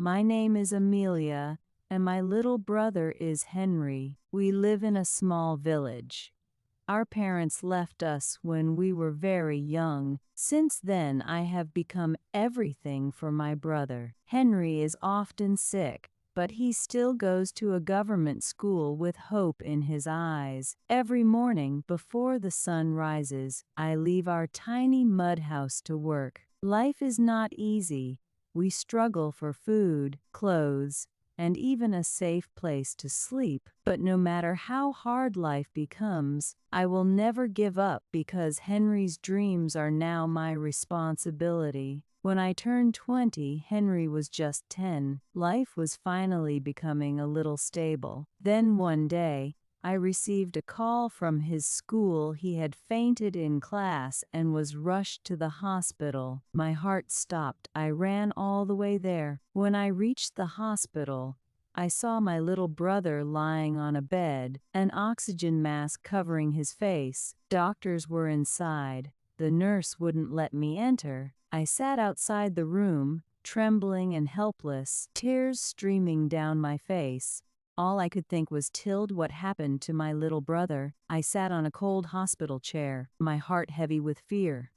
My name is Amelia, and my little brother is Henry. We live in a small village. Our parents left us when we were very young. Since then, I have become everything for my brother. Henry is often sick, but he still goes to a government school with hope in his eyes. Every morning, before the sun rises, I leave our tiny mud house to work. Life is not easy. We struggle for food, clothes, and even a safe place to sleep. But no matter how hard life becomes, I will never give up because Henry's dreams are now my responsibility. When I turned 20, Henry was just 10. Life was finally becoming a little stable. Then one day, I received a call from his school. He had fainted in class and was rushed to the hospital. My heart stopped. I ran all the way there. When I reached the hospital, I saw my little brother lying on a bed, an oxygen mask covering his face. Doctors were inside. The nurse wouldn't let me enter. I sat outside the room, trembling and helpless, tears streaming down my face. All I could think was, Tilde, what happened to my little brother? I sat on a cold hospital chair, my heart heavy with fear.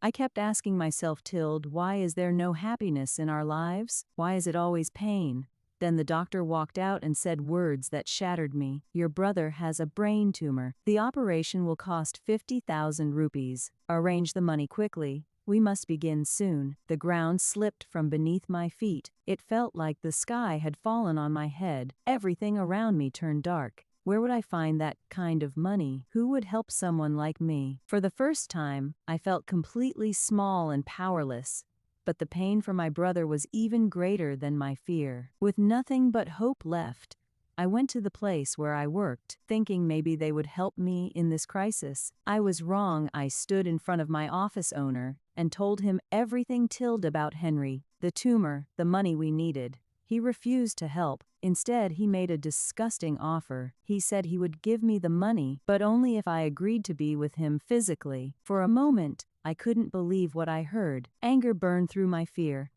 I kept asking myself, Tilde, why is there no happiness in our lives? Why is it always pain? Then the doctor walked out and said words that shattered me. Your brother has a brain tumor. The operation will cost 50,000 rupees. Arrange the money quickly. We must begin soon. The ground slipped from beneath my feet. It felt like the sky had fallen on my head. Everything around me turned dark. Where would I find that kind of money? Who would help someone like me? For the first time, I felt completely small and powerless. But the pain for my brother was even greater than my fear. With nothing but hope left, I went to the place where I worked, thinking maybe they would help me in this crisis. I was wrong. I stood in front of my office owner and told him everything, Tilde, about Henry, the tumor, the money we needed. He refused to help. Instead, he made a disgusting offer. He said he would give me the money, but only if I agreed to be with him physically. For a moment, I couldn't believe what I heard. Anger burned through my fear.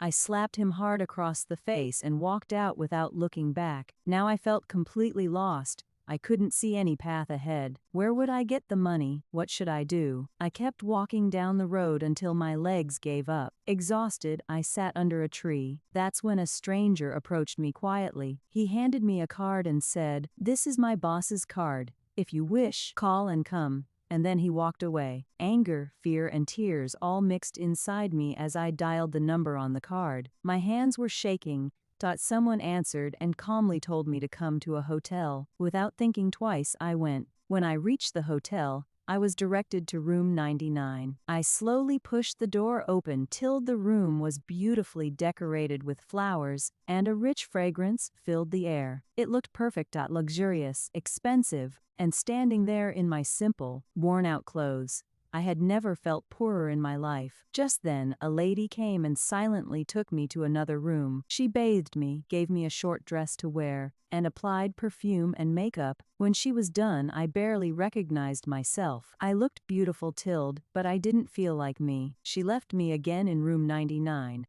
I slapped him hard across the face and walked out without looking back. Now I felt completely lost. I couldn't see any path ahead. Where would I get the money? What should I do? I kept walking down the road until my legs gave up. Exhausted, I sat under a tree. That's when a stranger approached me quietly. He handed me a card and said, "This is my boss's card. If you wish, call and come." And then he walked away. Anger, fear, and tears all mixed inside me as I dialed the number on the card. My hands were shaking. Someone answered and calmly told me to come to a hotel. Without thinking twice, I went. When I reached the hotel, I was directed to room 99. I slowly pushed the door open till the room was beautifully decorated with flowers, and a rich fragrance filled the air. It looked perfect, luxurious, expensive, and standing there in my simple, worn-out clothes, I had never felt poorer in my life. Just then, a lady came and silently took me to another room. She bathed me, gave me a short dress to wear, and applied perfume and makeup. When she was done, I barely recognized myself. I looked beautiful, Tilde, but I didn't feel like me. She left me again in room 99.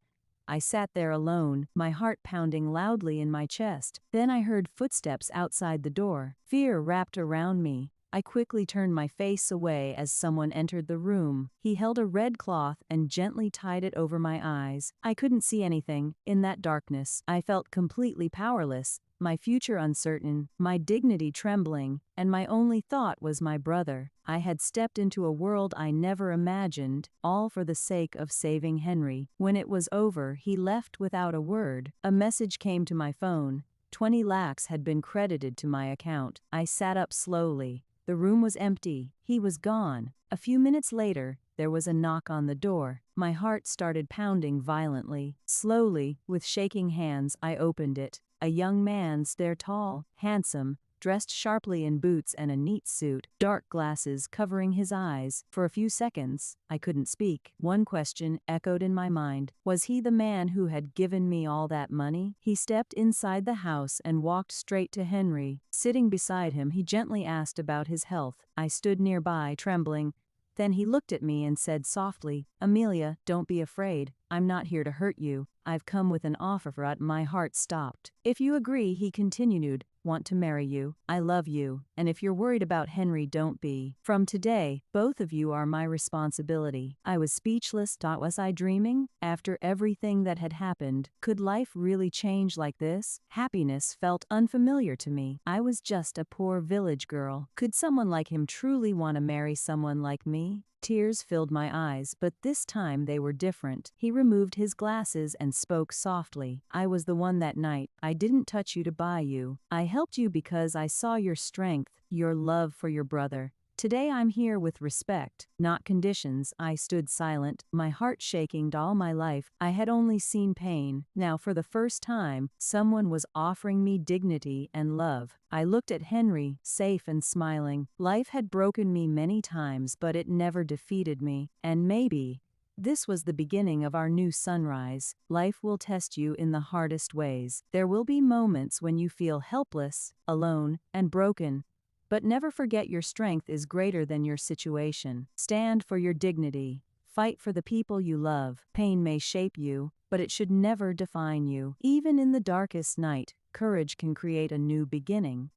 I sat there alone, my heart pounding loudly in my chest. Then I heard footsteps outside the door. Fear wrapped around me. I quickly turned my face away as someone entered the room. He held a red cloth and gently tied it over my eyes. I couldn't see anything. In that darkness, I felt completely powerless, my future uncertain, my dignity trembling, and my only thought was my brother. I had stepped into a world I never imagined, all for the sake of saving Henry. When it was over, he left without a word. A message came to my phone. 20 lakhs had been credited to my account. I sat up slowly. The room was empty. He was gone. A few minutes later, there was a knock on the door. My heart started pounding violently. Slowly, with shaking hands, I opened it. A young man stood there, tall, handsome, dressed sharply in boots and a neat suit, dark glasses covering his eyes. For a few seconds, I couldn't speak. One question echoed in my mind. Was he the man who had given me all that money? He stepped inside the house and walked straight to Henry. Sitting beside him, he gently asked about his health. I stood nearby, trembling. Then he looked at me and said softly, "Amelia, don't be afraid. I'm not here to hurt you. I've come with an offer. My heart stopped. If you agree, he continued, want to marry you. I love you, and if you're worried about Henry, don't be. From today, both of you are my responsibility. I was speechless. Was I dreaming? After everything that had happened, could life really change like this? Happiness felt unfamiliar to me. I was just a poor village girl. Could someone like him truly want to marry someone like me? Tears filled my eyes, but this time they were different. He removed his glasses and spoke softly. I was the one that night. I didn't touch you to buy you. I helped you because I saw your strength, your love for your brother. Today I'm here with respect, not conditions. I stood silent, my heart shaking. All my life, I had only seen pain. Now for the first time, someone was offering me dignity and love. I looked at Henry, safe and smiling. Life had broken me many times, but it never defeated me. And maybe this was the beginning of our new sunrise. Life will test you in the hardest ways. There will be moments when you feel helpless, alone, and broken. But never forget your strength is greater than your situation. Stand for your dignity. Fight for the people you love. Pain may shape you, but it should never define you. Even in the darkest night, courage can create a new beginning.